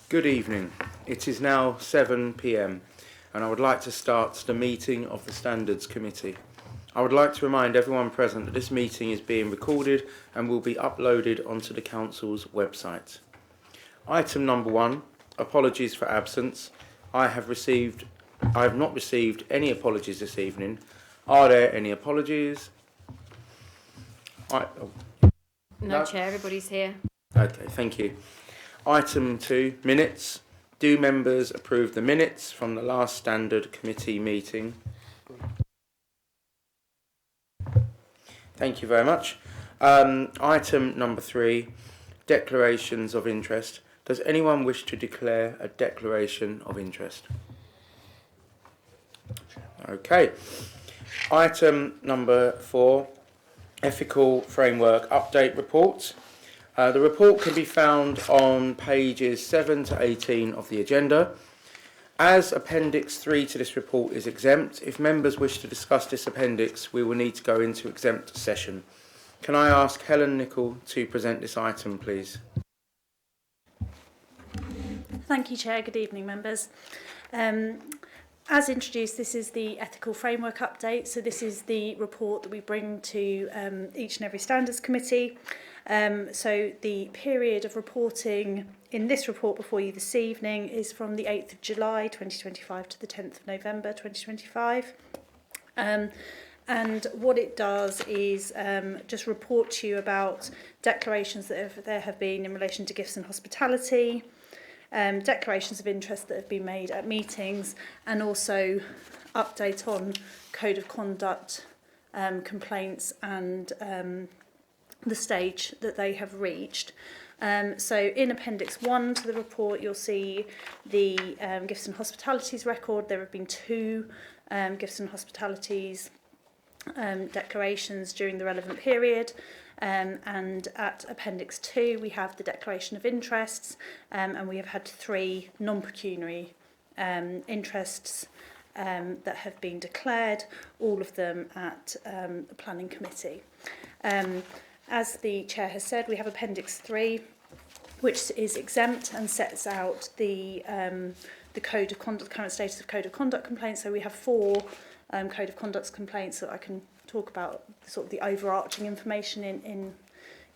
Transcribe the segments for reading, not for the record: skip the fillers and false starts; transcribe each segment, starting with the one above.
Good evening. It is now 7 p.m. and I would like to start the meeting of the Standards Committee. I would like to remind everyone present that this meeting is being recorded and will be uploaded onto the Council's website. Item number 1, apologies for absence. I have not received any apologies this evening. Are there any apologies? No, Chair, everybody's here. Okay, thank you. Item 2, minutes. Do members approve the minutes from the last Standard Committee meeting? Thank you very much. Item number 3, declarations of interest. Does anyone wish to declare a declaration of interest? Okay. Item number 4, ethical framework update report. The report can be found on pages 7 to 18 of the agenda. As Appendix 3 to this report is exempt, if members wish to discuss this appendix, we will need to go into exempt session. Can I ask Helen Nichol to present this item, please? Thank you, Chair. Good evening, members. As introduced, this is the ethical framework update. So this is the report that we bring to each and every Standards Committee. So the period of reporting in this report before you this evening is from the 8th of July 2025 to the 10th of November 2025. And what it does is just report to you about declarations that there have been in relation to gifts and hospitality, declarations of interest that have been made at meetings, and also update on code of conduct complaints and the stage that they have reached. So in Appendix 1 to the report, you'll see the gifts and hospitalities record. There have been 2 gifts and hospitalities declarations during the relevant period. And at Appendix 2, we have the declaration of interests, and we have had 3 non-pecuniary interests that have been declared, all of them at the Planning Committee. As the Chair has said, we have Appendix 3, which is exempt and sets out the code of conduct, current status of code of conduct complaints. So we have 4 code of conduct complaints that I can talk about, sort of the overarching information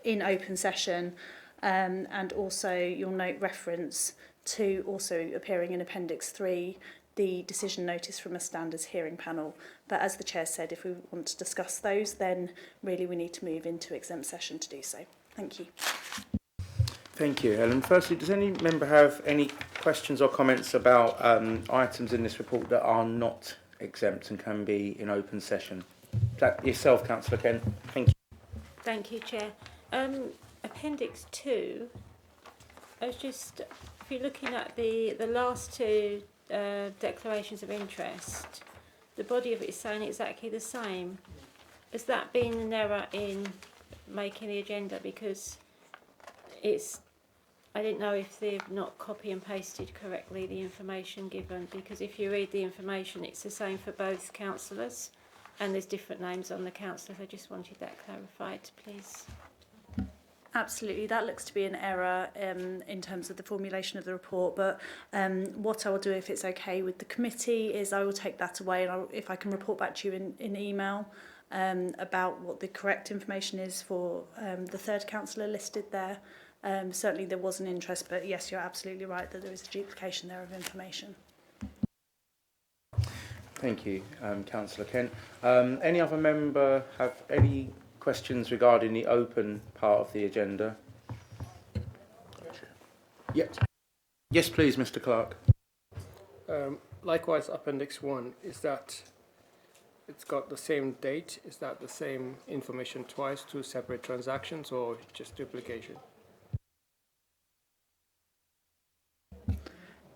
in open session, and also you'll note reference to also appearing in Appendix 3, the decision notice from a standards hearing panel. But as the Chair said, if we want to discuss those, then really we need to move into exempt session to do so. Thank you. Thank you, Helen. Firstly, does any member have any questions or comments about items in this report that are not exempt and can be in open session? Is that yourself, Councillor Kent? Thank you. Thank you, Chair. Appendix 2, I was just, if you're looking at the last 2 declarations of interest, the body of it is saying exactly the same. Has that been an error in making the agenda? Because I didn't know if they've not copy and pasted correctly the information given, because if you read the information, it's the same for both councillors, and there's different names on the councillors. I just wanted that clarified, please. Absolutely, that looks to be an error in terms of the formulation of the report, but what I will do, if it's okay with the committee, is I will take that away, and if I can report back to you in email about what the correct information is for the 3rd councillor listed there. Certainly there was an interest, but yes, you're absolutely right that there is a duplication there of information. Thank you, Councillor Kent. Any other member have any questions regarding the open part of the agenda? Yes, please, Mr. Clark. Likewise, Appendix 1, is that it's got the same date? Is that the same information twice, 2 separate transactions, or just duplication?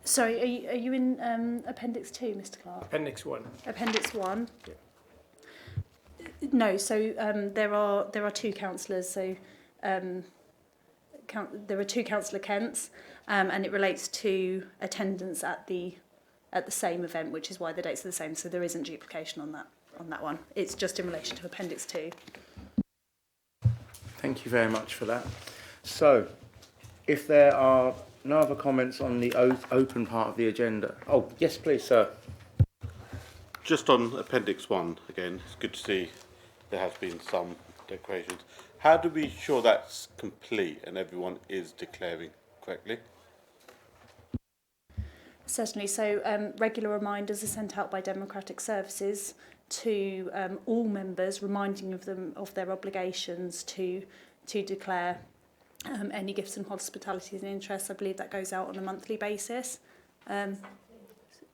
Sorry, are you in Appendix 2, Mr. Clark? Appendix 1. Appendix 1? Yeah. No, so there are 2 councillors, so there are 2 councillor Kents, and it relates to attendance at the same event, which is why the dates are the same. So there isn't duplication on that one. It's just in relation to Appendix 2. Thank you very much for that. So, if there are no other comments on the open part of the agenda. Oh, yes, please, sir. Just on Appendix 1, again, it's good to see there has been some declarations. How do we ensure that's complete and everyone is declaring correctly? Certainly. So regular reminders are sent out by Democratic Services to all members, reminding of them of their obligations to declare any gifts and hospitalities and interests. I believe that goes out on a monthly basis.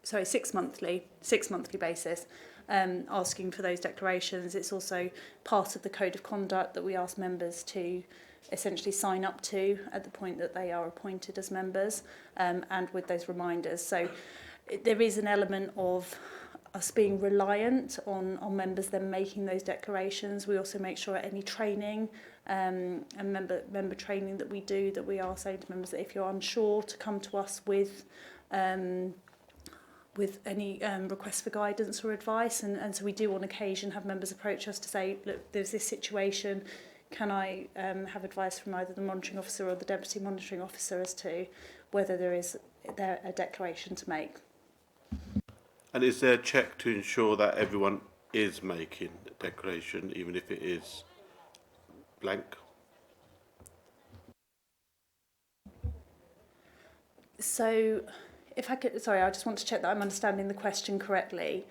Six monthly basis, asking for those declarations. It's also part of the code of conduct that we ask members to essentially sign up to at the point that they are appointed as members, and with those reminders. So there is an element of us being reliant on members then making those declarations. We also make sure at any training and member training that we do, that we are saying to members that if you're unsure, to come to us with any requests for guidance or advice. And so we do on occasion have members approach us to say, look, there's this situation, can I have advice from either the monitoring officer or the deputy monitoring officer as to whether there is a declaration to make. And is there a check to ensure that everyone is making a declaration, even if it is blank? So if I could, sorry, I just want to check that I'm understanding the question correctly.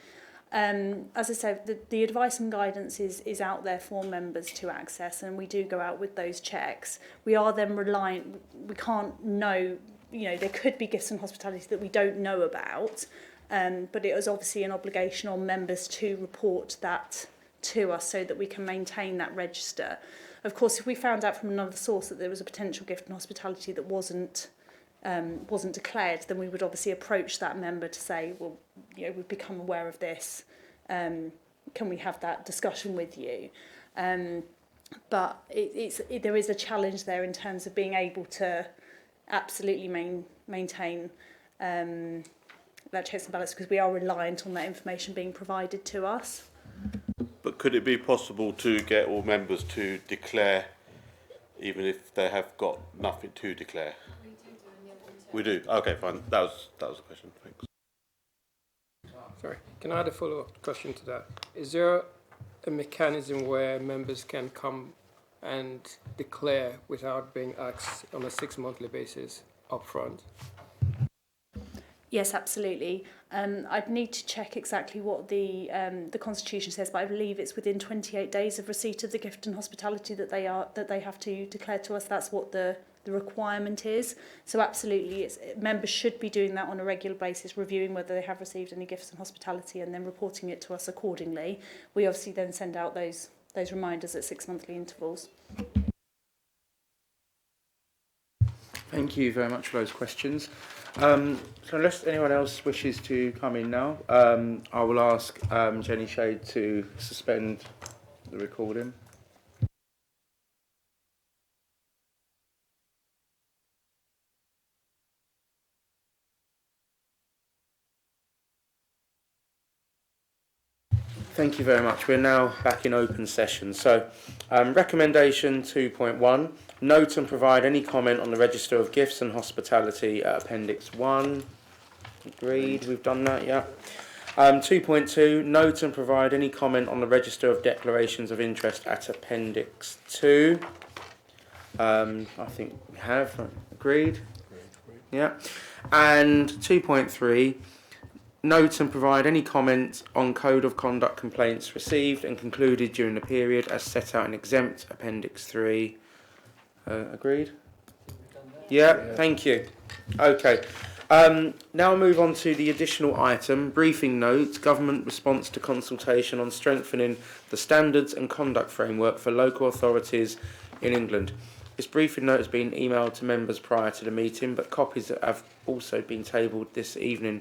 As I said, the advice and guidance is out there for members to access, and we do go out with those checks. We are then reliant, we can't know, there could be gifts and hospitality that we don't know about, but it is obviously an obligation on members to report that to us so that we can maintain that register. Of course, if we found out from another source that there was a potential gift and hospitality that wasn't declared, then we would obviously approach that member to say, well, we've become aware of this. Can we have that discussion with you? But there is a challenge there in terms of being able to absolutely maintain that checks and balance, because we are reliant on that information being provided to us. But could it be possible to get all members to declare, even if they have got nothing to declare? We do. Okay, fine. That was the question. Thanks. Sorry, can I add a follow-up question to that? Is there a mechanism where members can come and declare without being asked on a 6 monthly basis upfront? Yes, absolutely. I'd need to check exactly what the Constitution says, but I believe it's within 28 days of receipt of the gift and hospitality that they have to declare to us. That's what the requirement is. So absolutely, members should be doing that on a regular basis, reviewing whether they have received any gifts and hospitality and then reporting it to us accordingly. We obviously then send out those reminders at 6 monthly intervals. Thank you very much for those questions. So unless anyone else wishes to come in now, I will ask Jenny Shade to suspend the recording. Thank you very much. We're now back in open session. So, recommendation 2.1, note and provide any comment on the register of gifts and hospitality at Appendix 1. Agreed, we've done that, yeah. 2.2, note and provide any comment on the register of declarations of interest at Appendix 2. I think we have, agreed? Yeah. And 2.3, note and provide any comment on code of conduct complaints received and concluded during the period as set out in exempt Appendix 3. Agreed? Yeah, thank you. Okay. Now move on to the additional item, briefing note, government response to consultation on strengthening the standards and conduct framework for local authorities in England. This briefing note has been emailed to members prior to the meeting, but copies have also been tabled this evening.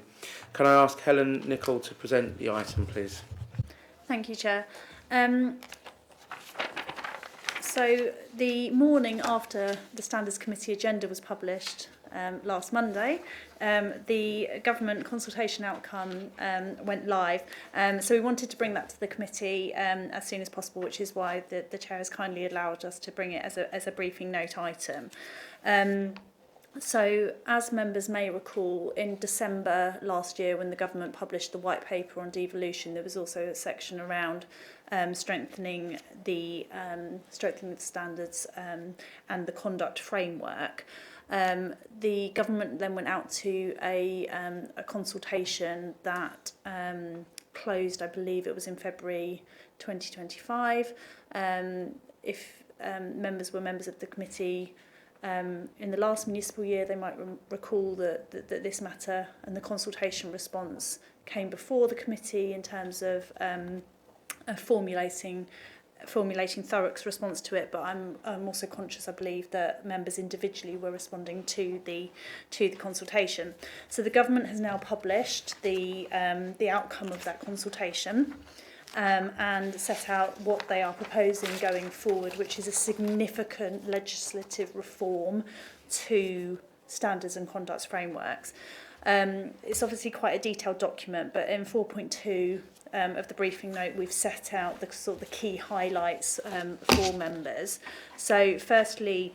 Can I ask Helen Nichol to present the item, please? Thank you, Chair. So the morning after the Standards Committee agenda was published last Monday, the government consultation outcome went live. So we wanted to bring that to the committee as soon as possible, which is why the chair has kindly allowed us to bring it as a briefing note item. So, as members may recall, in December last year, when the government published the white paper on devolution, there was also a section around strengthening the standards and the conduct framework. The government then went out to a consultation that closed, I believe it was in February 2025. If members were members of the committee in the last municipal year, they might recall that this matter and the consultation response came before the committee in terms of formulating Thurrock's response to it. But I'm also conscious, I believe, that members individually were responding to the consultation. So the government has now published the outcome of that consultation. And set out what they are proposing going forward, which is a significant legislative reform to standards and conduct frameworks. It's obviously quite a detailed document, but in 4.2 of the briefing note, we've set out the key highlights for members. So, firstly,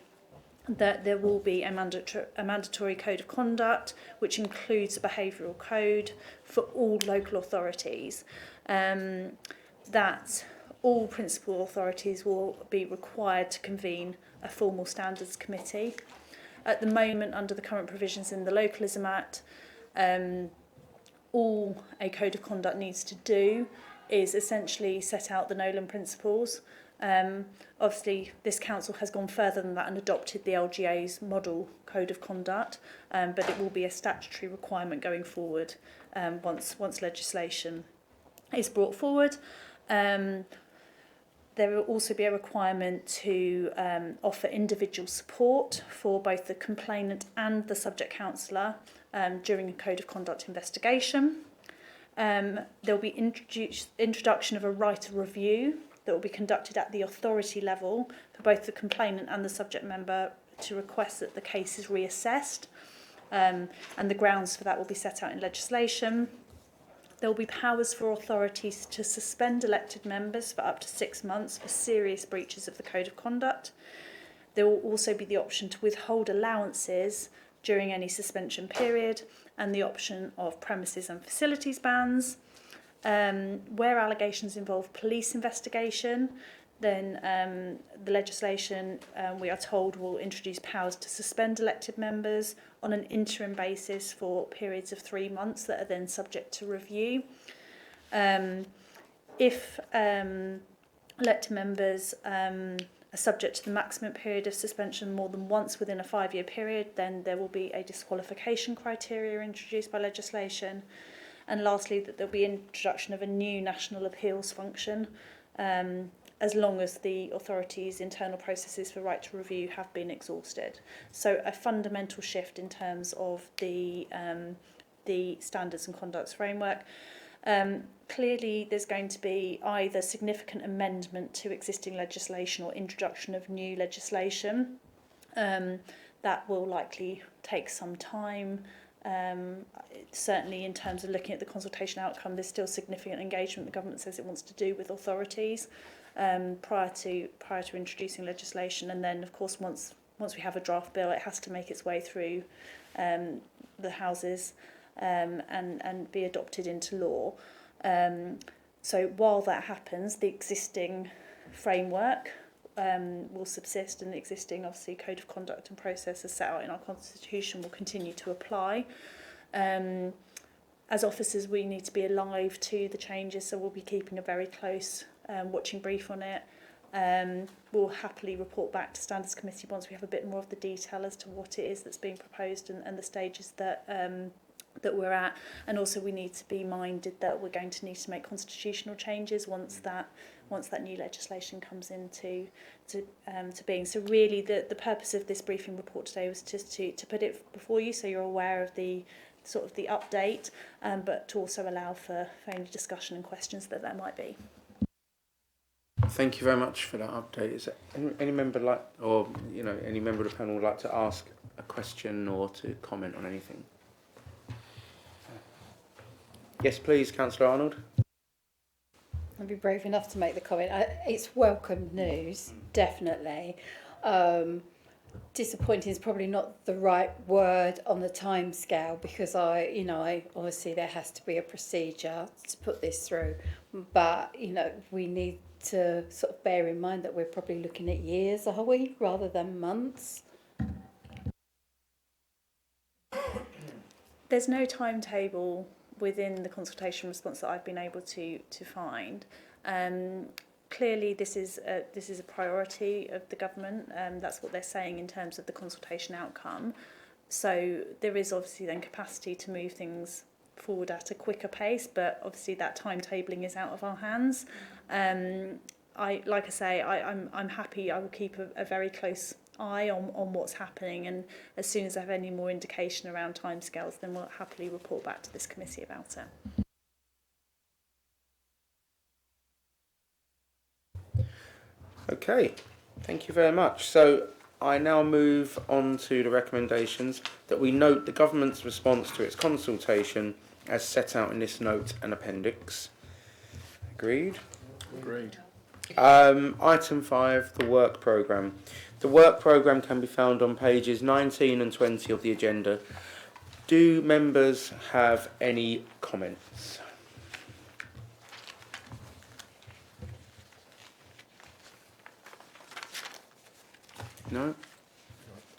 that there will be a mandatory code of conduct, which includes a behavioural code for all local authorities. That all principal authorities will be required to convene a formal standards committee. At the moment, under the current provisions in the Localism Act, all a code of conduct needs to do is essentially set out the Nolan principles. Obviously, this council has gone further than that and adopted the LGA's model code of conduct, but it will be a statutory requirement going forward once legislation is brought forward. There will also be a requirement to offer individual support for both the complainant and the subject counsellor during a code of conduct investigation. There will be introduction of a right of review that will be conducted at the authority level for both the complainant and the subject member to request that the case is reassessed, and the grounds for that will be set out in legislation. There will be powers for authorities to suspend elected members for up to 6 months for serious breaches of the Code of Conduct. There will also be the option to withhold allowances during any suspension period, and the option of premises and facilities bans. Where allegations involve police investigation, then the legislation, we are told, will introduce powers to suspend elected members on an interim basis for periods of 3 months that are then subject to review. If elected members are subject to the maximum period of suspension more than once within a 5-year period, then there will be a disqualification criteria introduced by legislation. And lastly, that there will be introduction of a new national appeals function, as long as the authority's internal processes for right to review have been exhausted. So a fundamental shift in terms of the standards and conducts framework. Clearly, there's going to be either significant amendment to existing legislation or introduction of new legislation. That will likely take some time. Certainly in terms of looking at the consultation outcome, there's still significant engagement the government says it wants to do with authorities prior to introducing legislation. And then, of course, once we have a draft bill, it has to make its way through the houses and be adopted into law. So while that happens, the existing framework will subsist, and the existing, obviously, code of conduct and process as set out in our constitution will continue to apply. As officers, we need to be alive to the changes, so we'll be keeping a very close watching brief on it. We'll happily report back to Standards Committee once we have a bit more of the detail as to what it is that's being proposed and the stages that we're at. And also, we need to be minded that we're going to need to make constitutional changes once that new legislation comes into being. So really, the purpose of this briefing report today was just to put it before you, so you're aware of the sort of the update, but to also allow for any discussion and questions that there might be. Thank you very much for that update. Is there any member any member of the panel would like to ask a question or to comment on anything? Yes, please, Councillor Arnold. I'll be brave enough to make the comment. It's welcome news, definitely. disappointing is probably not the right word on the time scale, because I obviously there has to be a procedure to put this through, but we need to sort of bear in mind that we're probably looking at years, are we, rather than months? There's no timetable within the consultation response that I've been able to find. Clearly, this is a priority of the government. That's what they're saying in terms of the consultation outcome. So there is obviously then capacity to move things forward at a quicker pace, but obviously that timetabling is out of our hands. I'm happy. I will keep a very close eye on what's happening, and as soon as I have any more indication around timescales, then we'll happily report back to this committee about it. Okay, thank you very much. So I now move on to the recommendations that we note the government's response to its consultation as set out in this note and appendix. Agreed? Agreed. Item 5, the work programme. The work programme can be found on pages 19 and 20 of the agenda. Do members have any comments? No?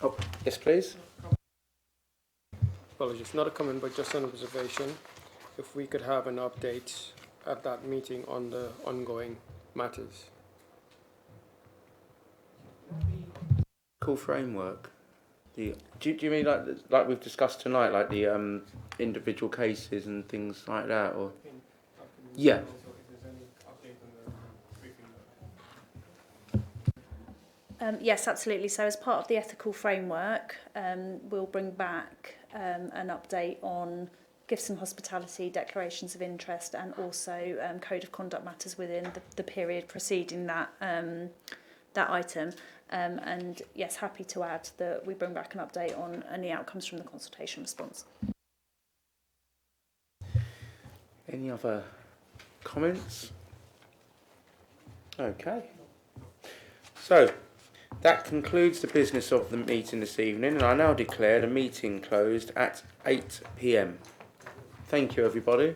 Oh, yes, please. Apologies, not a comment, but just an observation. If we could have an update at that meeting on the ongoing matters. Cool framework. Do you mean like we've discussed tonight, like the individual cases and things like that, or? Yeah. Yes, absolutely. So as part of the ethical framework, we'll bring back an update on gifts and hospitality, declarations of interest, and also code of conduct matters within the period preceding that item. And yes, happy to add that we bring back an update on any outcomes from the consultation response. Any other comments? Okay. So, that concludes the business of the meeting this evening, and I now declare the meeting closed at 8 p.m. Thank you, everybody.